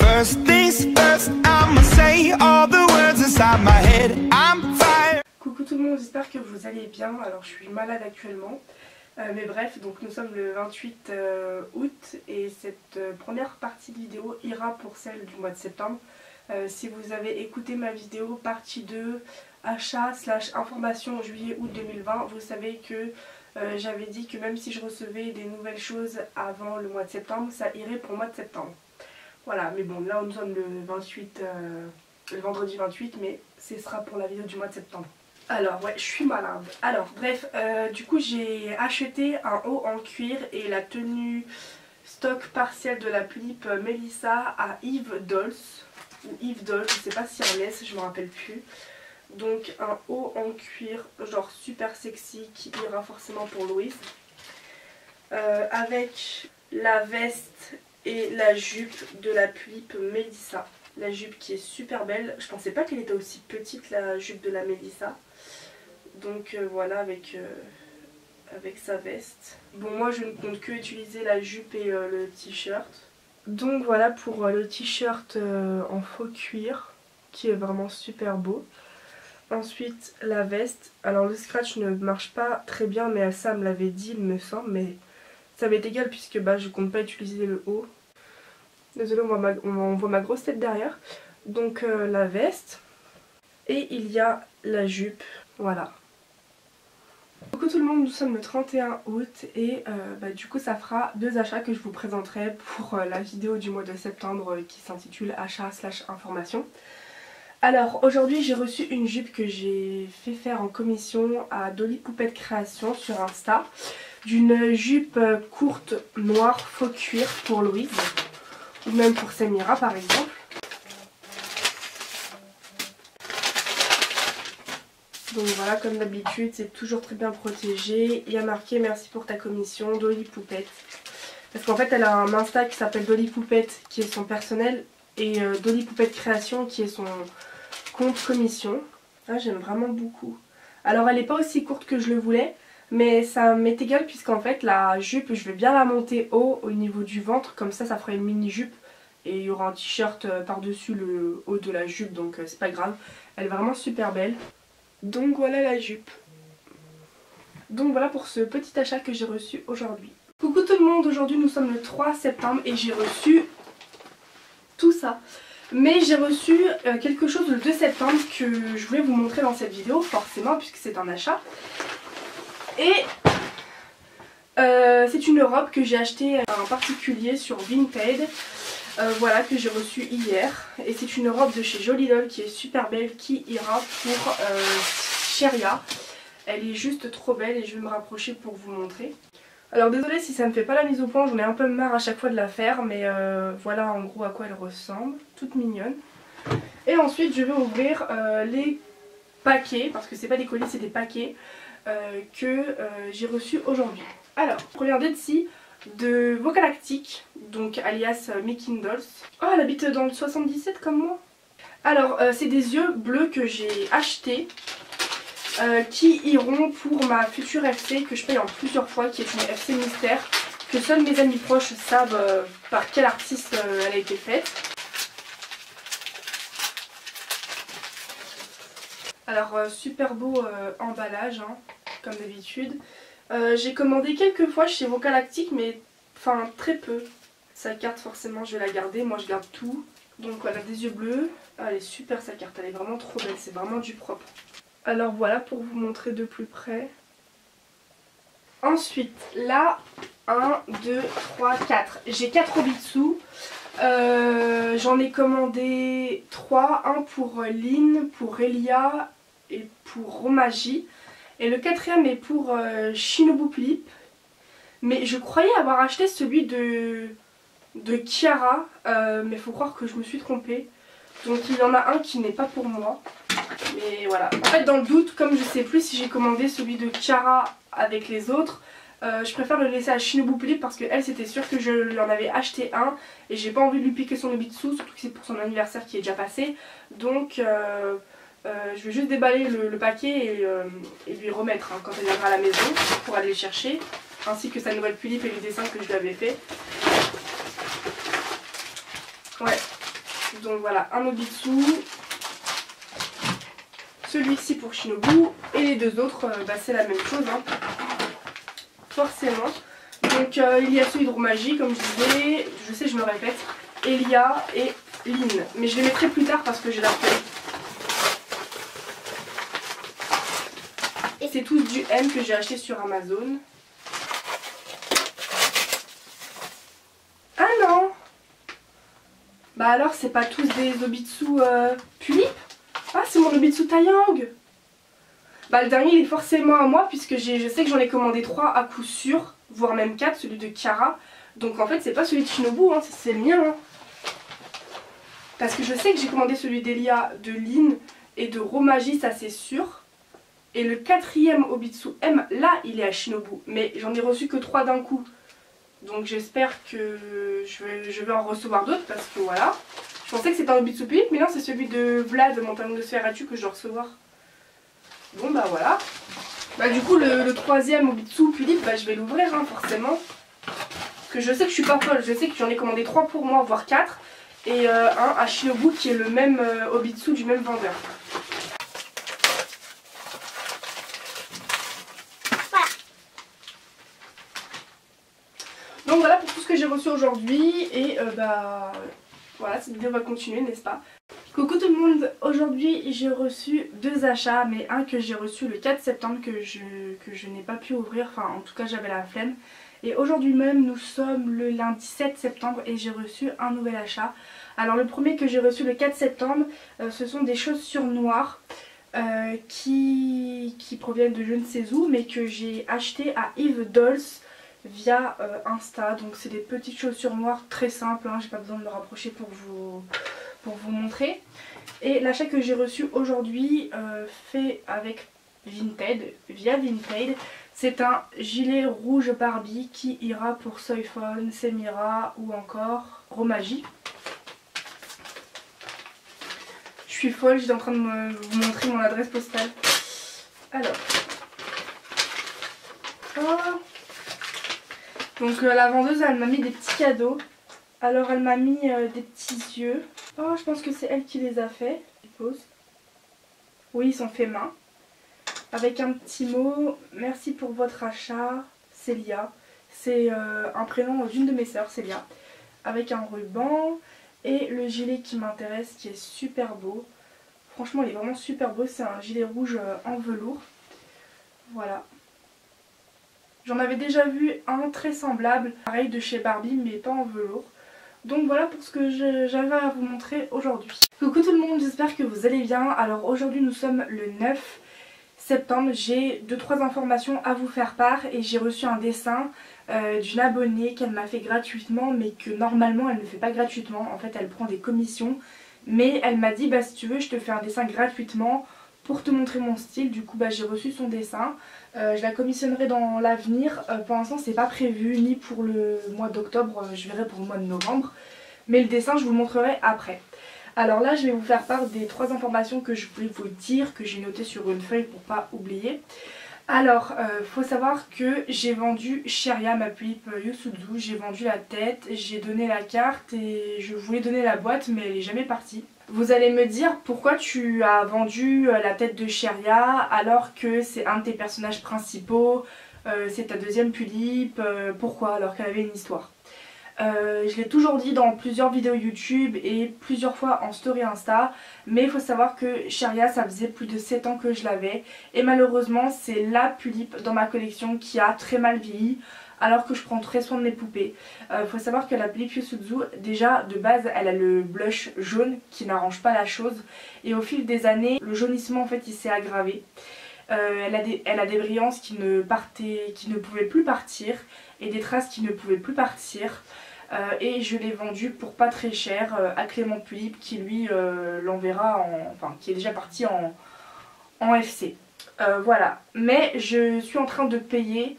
First things first, I'ma say all the words inside my head. I'm fire. Coucou tout le monde, j'espère que vous allez bien. Alors je suis malade actuellement. Mais bref, donc nous sommes le 28 août et cette première partie de vidéo ira pour celle du mois de septembre. Si vous avez écouté ma vidéo partie 2 achat/information juillet-août 2020, vous savez que j'avais dit que même si je recevais des nouvelles choses avant le mois de septembre, ça irait pour le mois de septembre. Voilà, mais bon, là nous sommes le 28, le vendredi 28, mais ce sera pour la vidéo du mois de septembre. Alors ouais, je suis malade. Alors bref, du coup j'ai acheté un haut en cuir et la tenue stock partielle de la Philippe Melissa à Yves Dolls. Ou Yves Dolls, je sais pas si on laisse, je me rappelle plus. Donc un haut en cuir, genre super sexy, qui ira forcément pour Louise. Avec la veste et la jupe de la Philippe Melissa. La jupe qui est super belle. Je pensais pas qu'elle était aussi petite, la jupe de la Melissa. Donc voilà, avec sa veste. Bon, moi je ne compte que utiliser la jupe et le t-shirt. Donc voilà pour le t-shirt en faux cuir, qui est vraiment super beau. Ensuite la veste. Alors le scratch ne marche pas très bien, mais ça me l'avait dit il me semble. Mais ça m'est égal puisque bah, je compte pas utiliser le haut. Désolée, on voit ma grosse tête derrière. Donc la veste. Et il y a la jupe. Voilà. Coucou tout le monde, nous sommes le 31 août et du coup ça fera deux achats que je vous présenterai pour la vidéo du mois de septembre qui s'intitule achat/information. Alors aujourd'hui j'ai reçu une jupe que j'ai fait faire en commission à Dolly Poupette Création sur Insta. D'une jupe courte noire faux cuir pour Louise ou même pour Samira par exemple. Donc voilà, comme d'habitude, c'est toujours très bien protégé. Il y a marqué merci pour ta commission, Dolly Poupette. Parce qu'en fait, elle a un Insta qui s'appelle Dolly Poupette, qui est son personnel, et Dolly Poupette Création, qui est son compte commission. Ah, j'aime vraiment beaucoup. Alors, elle n'est pas aussi courte que je le voulais, mais ça m'est égal, puisqu'en fait, la jupe, je vais bien la monter haut, au niveau du ventre. Comme ça fera une mini jupe. Et il y aura un t-shirt par-dessus le haut de la jupe, donc c'est pas grave. Elle est vraiment super belle. Donc voilà la jupe. Donc voilà pour ce petit achat que j'ai reçu aujourd'hui. Coucou tout le monde, aujourd'hui nous sommes le 3 septembre et j'ai reçu tout ça. Mais j'ai reçu quelque chose le 2 septembre que je voulais vous montrer dans cette vidéo, forcément puisque c'est un achat. Et c'est une robe que j'ai achetée en particulier sur Vinted. Voilà, que j'ai reçue hier. Et c'est une robe de chez Jolie Doll qui est super belle, qui ira pour Cheria. Elle est juste trop belle et je vais me rapprocher pour vous montrer. Alors désolée si ça ne fait pas la mise au point, j'en ai un peu marre à chaque fois de la faire. Mais voilà en gros à quoi elle ressemble. Toute mignonne. Et ensuite je vais ouvrir les paquets, parce que c'est pas des colis, c'est des paquets que j'ai reçus aujourd'hui. Alors, première d'Etsy de Vocalactic, donc alias Making Dolls. Oh, elle habite dans le 77 comme moi. Alors c'est des yeux bleus que j'ai achetés qui iront pour ma future FC que je paye en plusieurs fois, qui est une FC mystère que seuls mes amis proches savent par quel artiste elle a été faite. Alors super beau emballage hein, comme d'habitude. J'ai commandé quelques fois chez Vocalactic, mais enfin très peu. Sa carte forcément je vais la garder, moi je garde tout. Donc voilà, des yeux bleus. Ah, elle est super sa carte, elle est vraiment trop belle, c'est vraiment du propre. Alors voilà pour vous montrer de plus près. Ensuite là, 1, 2, 3, 4. J'ai 4 Obitsu. J'en ai commandé 3, un pour Lynn, pour Elia et pour Romagie. Et le quatrième est pour Shinobu Philippe. Mais je croyais avoir acheté celui de Kiara. Mais il faut croire que je me suis trompée. Donc il y en a un qui n'est pas pour moi. Mais voilà. En fait dans le doute, comme je sais plus si j'ai commandé celui de Kiara avec les autres, je préfère le laisser à Shinobu Philippe parce qu'elle c'était sûr que je lui en avais acheté un. Et j'ai pas envie de lui piquer son Obitsu, surtout que c'est pour son anniversaire qui est déjà passé. Donc je vais juste déballer le paquet et lui remettre hein, quand elle viendra à la maison pour aller le chercher. Ainsi que sa nouvelle Philippe et les dessins que je lui avais fait. Ouais, Donc voilà, un Obitsu, celui-ci pour Shinobu, et les deux autres, bah, c'est la même chose, hein, forcément. Donc il y a celui de Romaji, comme je disais, je sais je me répète, Elia et Lynn. Mais je les mettrai plus tard parce que j'ai la flemme. Et c'est tous du M que j'ai acheté sur Amazon. Ah non! Bah alors c'est pas tous des Obitsu Pulip? Ah c'est mon Obitsu Taeyang! Bah le dernier il est forcément à moi puisque je sais que j'en ai commandé 3 à coup sûr, voire même 4, celui de Kiara. Donc en fait c'est pas celui de Shinobu, hein, c'est le mien. Hein. Parce que je sais que j'ai commandé celui d'Elia, de Lynn et de Romaji, ça c'est sûr. Et le 4e Obitsu M, là il est à Shinobu. Mais j'en ai reçu que 3 d'un coup. Donc j'espère que je vais en recevoir d'autres parce que voilà. Je pensais que c'était un Obitsu Pulip, mais non c'est celui de Vlad, Montagne de Sferatu, que je dois recevoir. Bon bah voilà. Bah du coup le 3e Obitsu Pulip, bah je vais l'ouvrir hein, forcément. Parce que je sais que je suis pas folle, je sais que j'en ai commandé 3 pour moi, voire 4. Et un à Shinobu qui est le même Obitsu du même vendeur. Donc voilà pour tout ce que j'ai reçu aujourd'hui et bah voilà, cette vidéo va continuer, n'est-ce pas? Coucou tout le monde, aujourd'hui j'ai reçu 2 achats, mais un que j'ai reçu le 4 septembre que je n'ai pas pu ouvrir, enfin en tout cas j'avais la flemme. Et aujourd'hui même nous sommes le lundi 7 septembre et j'ai reçu un nouvel achat. Alors le premier que j'ai reçu le 4 septembre, ce sont des chaussures noires qui proviennent de je ne sais où, mais que j'ai acheté à Yves Dolls via Insta. Donc c'est des petites chaussures noires très simples, hein, j'ai pas besoin de me rapprocher pour vous montrer. Et l'achat que j'ai reçu aujourd'hui fait avec Vinted, via Vinted, c'est un gilet rouge Barbie qui ira pour Soifon, Semira ou encore Romaji. Je suis folle, j'étais en train de vous montrer mon adresse postale. Alors. Oh. Donc la vendeuse elle m'a mis des petits cadeaux. Alors elle m'a mis des petits yeux. Oh je pense que c'est elle qui les a fait. Je suppose. Oui ils sont faits main. Avec un petit mot. Merci pour votre achat. Célia. C'est un prénom d'une de mes sœurs, Célia. Avec un ruban. Et le gilet qui m'intéresse qui est super beau. Franchement il est vraiment super beau. C'est un gilet rouge en velours. Voilà. J'en avais déjà vu un très semblable, pareil de chez Barbie mais pas en velours. Donc voilà pour ce que j'avais à vous montrer aujourd'hui. Coucou tout le monde, j'espère que vous allez bien. Alors aujourd'hui nous sommes le 9 septembre, j'ai 2-3 informations à vous faire part et j'ai reçu un dessin d'une abonnée qu'elle m'a fait gratuitement mais que normalement elle ne fait pas gratuitement. En fait elle prend des commissions mais elle m'a dit bah si tu veux je te fais un dessin gratuitement pour te montrer mon style. Du coup bah j'ai reçu son dessin. Je la commissionnerai dans l'avenir. Pour l'instant c'est pas prévu ni pour le mois d'octobre, je verrai pour le mois de novembre. Mais le dessin je vous le montrerai après. Alors là je vais vous faire part des 3 informations que je voulais vous dire, que j'ai notées sur une feuille pour pas oublier. Alors faut savoir que j'ai vendu Cheria, ma Pulip Yusuzu, j'ai vendu la tête, j'ai donné la carte et je voulais donner la boîte mais elle est jamais partie. Vous allez me dire pourquoi tu as vendu la tête de Cheria alors que c'est un de tes personnages principaux, c'est ta deuxième Pulip, pourquoi alors qu'elle avait une histoire. Je l'ai toujours dit dans plusieurs vidéos YouTube et plusieurs fois en story Insta, mais il faut savoir que Cheria ça faisait plus de 7 ans que je l'avais et malheureusement c'est la Pulip dans ma collection qui a très mal vieilli alors que je prends très soin de mes poupées. Faut savoir que la Pulip Yusuzu déjà de base elle a le blush jaune qui n'arrange pas la chose et au fil des années le jaunissement en fait il s'est aggravé. Elle a des brillances qui ne pouvaient plus partir et des traces qui ne pouvaient plus partir. Et je l'ai vendu pour pas très cher à Clément Pulip qui lui l'enverra qui est déjà parti en FC. Voilà, mais je suis en train de payer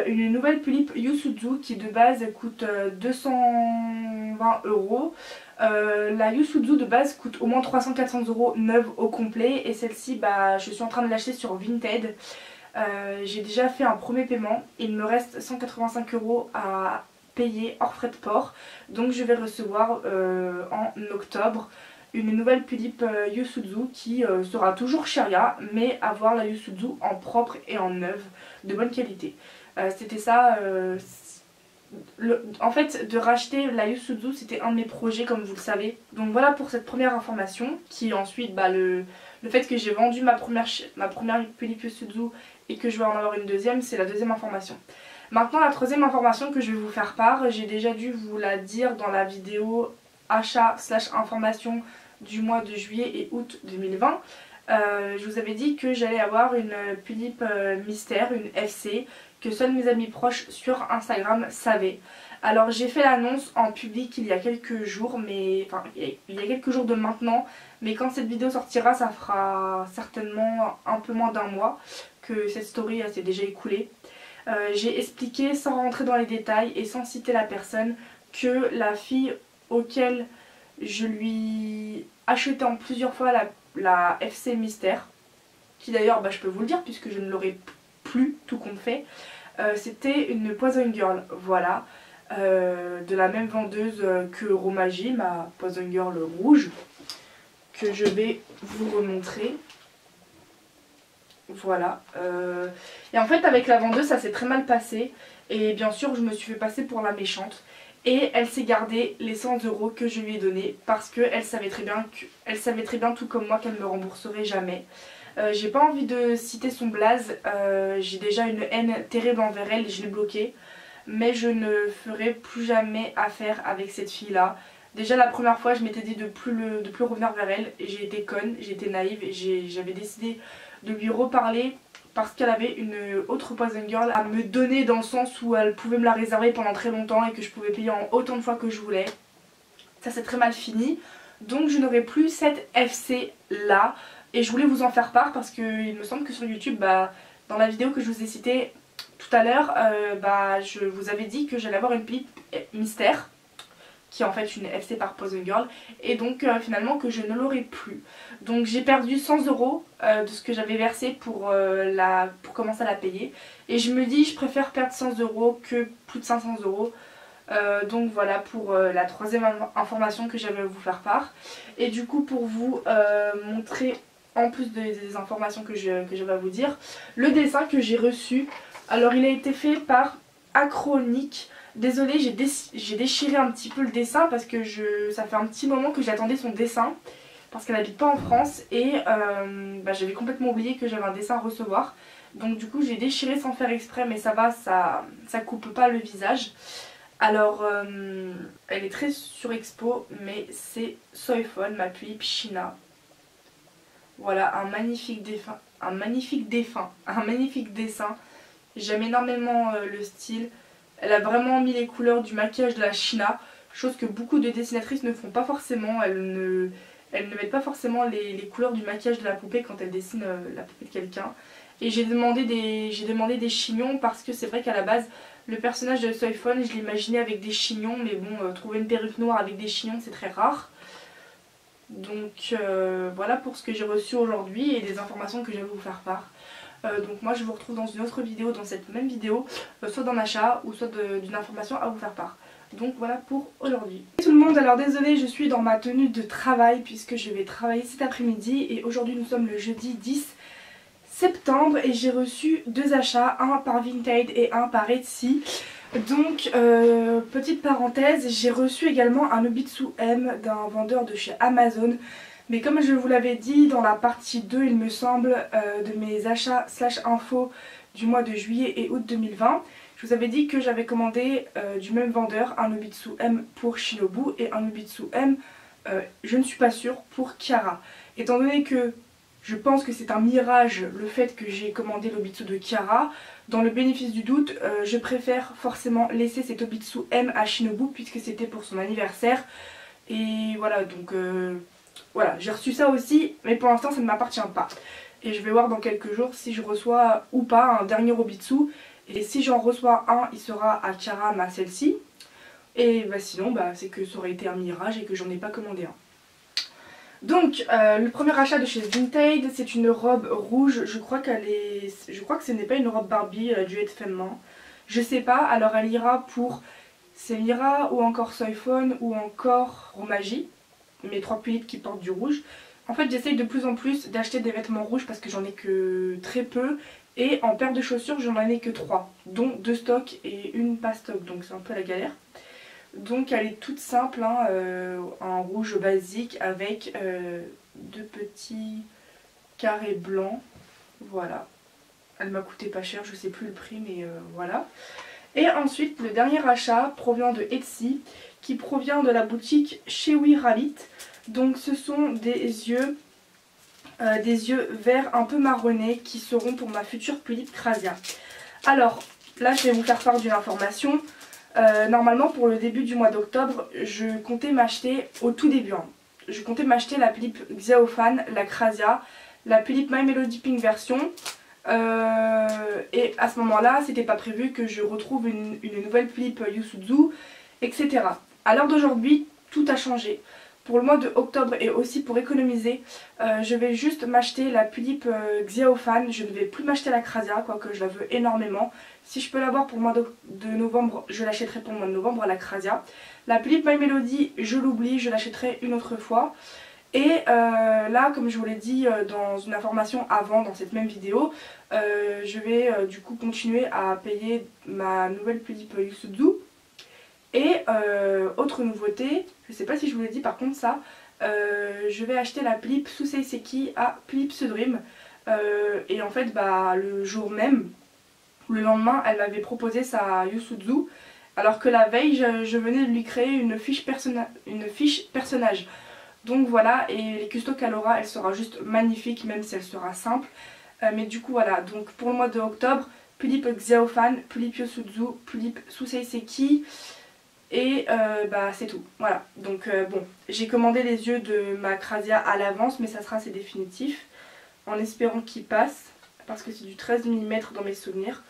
une nouvelle Pulip Yusuzu qui de base coûte 220 €. La Yusuzu de base coûte au moins 300-400 € neuve au complet et celle-ci bah, je suis en train de l'acheter sur Vinted. J'ai déjà fait un premier paiement, il me reste 185 € à payé hors frais de port. Donc je vais recevoir en octobre une nouvelle tulipe Yu Suzu qui sera toujours Cheria, mais avoir la Yu Suzu en propre et en neuve, de bonne qualité. C'était ça, en fait de racheter la Yu Suzu c'était un de mes projets comme vous le savez. Donc voilà pour cette première information, qui ensuite le fait que j'ai vendu ma première tulipe Yu Suzu et que je vais en avoir une deuxième, c'est la deuxième information. Maintenant la troisième information que je vais vous faire part, j'ai déjà dû vous la dire dans la vidéo achat/information du mois de juillet et août 2020. Je vous avais dit que j'allais avoir une tulipe mystère, une FC, que seuls mes amis proches sur Instagram savaient. Alors j'ai fait l'annonce en public il y a quelques jours, il y a quelques jours de maintenant, mais quand cette vidéo sortira ça fera certainement un peu moins d'un mois que cette story s'est déjà écoulée. J'ai expliqué sans rentrer dans les détails et sans citer la personne que la fille auquel je lui achetais en plusieurs fois la FC Mystère, qui d'ailleurs je peux vous le dire puisque je ne l'aurai plus tout compte fait, c'était une Poison Girl, voilà, de la même vendeuse que Romagie, ma Poison Girl rouge, que je vais vous remontrer. Voilà, et en fait avec la vendeuse ça s'est très mal passé et bien sûr je me suis fait passer pour la méchante et elle s'est gardée les 100 € que je lui ai donnés parce qu'elle savait très bien tout comme moi qu'elle ne me rembourserait jamais. J'ai pas envie de citer son blaze, j'ai déjà une haine terrible envers elle et je l'ai bloquée, mais je ne ferai plus jamais affaire avec cette fille là. Déjà la première fois je m'étais dit de plus revenir vers elle et j'ai été conne, j'ai été naïve et j'avais décidé de lui reparler parce qu'elle avait une autre Poison Girl à me donner, dans le sens où elle pouvait me la réserver pendant très longtemps et que je pouvais payer en autant de fois que je voulais. Ça s'est très mal fini, donc je n'aurai plus cette FC là et je voulais vous en faire part parce qu'il me semble que sur YouTube, dans la vidéo que je vous ai citée tout à l'heure, je vous avais dit que j'allais avoir une tulipe mystère qui est en fait une FC par Poison Girl, et donc finalement que je ne l'aurai plus. Donc j'ai perdu 100 € de ce que j'avais versé pour commencer à la payer, et je me dis je préfère perdre 100 € que plus de 500 €. Donc voilà pour la troisième information que j'avais à vous faire part. Et du coup pour vous montrer, en plus des informations que je vais vous dire, le dessin que j'ai reçu. Alors il a été fait par Acronique. Désolée, j'ai déchiré un petit peu le dessin parce que ça fait un petit moment que j'attendais son dessin, parce qu'elle n'habite pas en France et j'avais complètement oublié que j'avais un dessin à recevoir. Donc du coup j'ai déchiré sans faire exprès, mais ça va, ça coupe pas le visage. Alors elle est très surexpo, mais c'est Soifon, ma tulipe China. Voilà, un magnifique dessin. J'aime énormément le style. Elle a vraiment mis les couleurs du maquillage de la China, chose que beaucoup de dessinatrices ne font pas forcément. Elles ne mettent pas forcément les couleurs du maquillage de la poupée quand elles dessinent la poupée de quelqu'un. Et j'ai demandé des chignons parce que c'est vrai qu'à la base, le personnage de Soifon, je l'imaginais avec des chignons, mais bon, trouver une perruque noire avec des chignons, c'est très rare. Donc voilà pour ce que j'ai reçu aujourd'hui et des informations que je vais vous faire part. Donc moi je vous retrouve dans une autre vidéo, dans cette même vidéo, soit d'un achat ou soit d'une information à vous faire part. Donc voilà pour aujourd'hui. Tout le monde, alors désolé, je suis dans ma tenue de travail puisque je vais travailler cet après-midi et aujourd'hui nous sommes le jeudi 10 septembre et j'ai reçu deux achats, un par Vinted et un par Etsy. Donc petite parenthèse, j'ai reçu également un Nobitsu M d'un vendeur de chez Amazon. Mais comme je vous l'avais dit dans la partie 2 il me semble de mes achats / infos du mois de juillet et août 2020, je vous avais dit que j'avais commandé du même vendeur un Nobitsu M pour Shinobu et un Nobitsu M, je ne suis pas sûre, pour Kiara. Étant donné que je pense que c'est un mirage le fait que j'ai commandé l'Obitsu de Kiara, dans le bénéfice du doute, je préfère forcément laisser cet Obitsu M à Shinobu puisque c'était pour son anniversaire. Et voilà, donc voilà, j'ai reçu ça aussi, mais pour l'instant ça ne m'appartient pas. Et je vais voir dans quelques jours si je reçois ou pas un dernier Obitsu. Et si j'en reçois un, il sera à Kiara, ma celle-ci. Et sinon, c'est que ça aurait été un mirage et que j'en ai pas commandé un. Donc le premier achat de chez Vinted, c'est une robe rouge. Je crois que ce n'est pas une robe Barbie, elle a dû être fait main. Je sais pas, alors elle ira pour c'est Mira ou encore Soifone ou encore Romagie, mes 3 pullips qui portent du rouge. En fait j'essaye de plus en plus d'acheter des vêtements rouges parce que j'en ai que très peu. Et en paire de chaussures j'en ai que 3, dont 2 stocks et une pas stock, donc c'est un peu la galère. Donc elle est toute simple, hein, en rouge basique avec 2 petits carrés blancs. Voilà. Elle m'a coûté pas cher, je sais plus le prix mais voilà. Et ensuite le dernier achat provient de Etsy, qui provient de la boutique Chewy Rabbit. Donc ce sont des yeux verts un peu marronnés qui seront pour ma future pullip Krasia. Alors là je vais vous faire part d'une information. Normalement pour le début du mois d'octobre je comptais m'acheter au tout début, hein, je comptais m'acheter la pullip Xiaofan, la Krasia, la pullip My Melody Pink version. Et à ce moment là c'était pas prévu que je retrouve une nouvelle pullip Yusuzu, etc. À l'heure d'aujourd'hui tout a changé. Pour le mois de octobre et aussi pour économiser, je vais juste m'acheter la pullip Xiaofan. Je ne vais plus m'acheter la Krasia, quoique je la veux énormément. Si je peux l'avoir pour le mois de novembre, je l'achèterai pour le mois de novembre, la Krasia. La pullip My Melody, je l'oublie, je l'achèterai une autre fois. Et là, comme je vous l'ai dit dans une information avant, dans cette même vidéo, je vais du coup continuer à payer ma nouvelle pullip Yusuzu. Et autre nouveauté, je sais pas si je vous l'ai dit par contre ça, je vais acheter la pullip Suseiseki à Pullip Dream. Et en fait bah, le jour même, le lendemain, elle m'avait proposé sa Yusuzu. Alors que la veille, je venais de lui créer une fiche personnage. Donc voilà, et les custos qu'elle aura, elle sera juste magnifique, même si elle sera simple. Mais du coup voilà, donc pour le mois de octobre, pullip Xiaofan, pullip Yusuzu, pullip Suseiseki. Et bah c'est tout, voilà. Donc bon, j'ai commandé les yeux de ma Krasia à l'avance, mais ça sera assez définitif. En espérant qu'ils passent, parce que c'est du 13 mm dans mes souvenirs.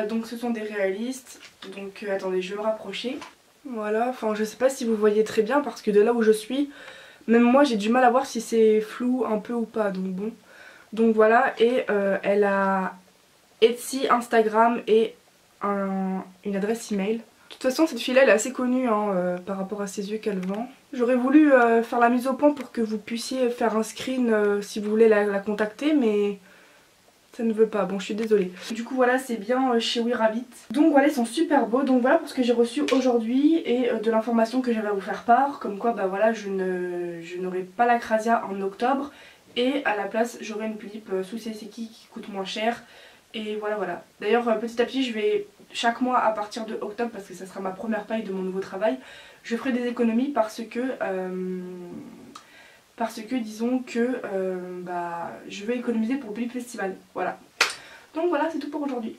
Donc ce sont des réalistes. Donc attendez, je vais me rapprocher. Voilà, enfin je sais pas si vous voyez très bien parce que de là où je suis, même moi j'ai du mal à voir si c'est flou un peu ou pas. Donc bon. Donc voilà, et elle a Etsy, Instagram et une adresse email. De toute façon cette fille-là elle est assez connue hein, par rapport à ses yeux qu'elle vend. J'aurais voulu faire la mise au point pour que vous puissiez faire un screen si vous voulez la contacter, mais ça ne veut pas, bon je suis désolée. Du coup voilà, c'est bien chez Chewy Rabbit. Donc voilà, ils sont super beaux. Donc voilà pour ce que j'ai reçu aujourd'hui et de l'information que j'avais à vous faire part. Comme quoi bah voilà, je n'aurai pas la Krasia en octobre. Et à la place j'aurai une pullip Suseiseki qui coûte moins cher. Et voilà voilà. D'ailleurs petit à petit je vais chaque mois à partir de octobre, parce que ça sera ma première paye de mon nouveau travail, je ferai des économies parce que disons que bah, je vais économiser pour le Pullip Festival. Voilà. Donc voilà, c'est tout pour aujourd'hui.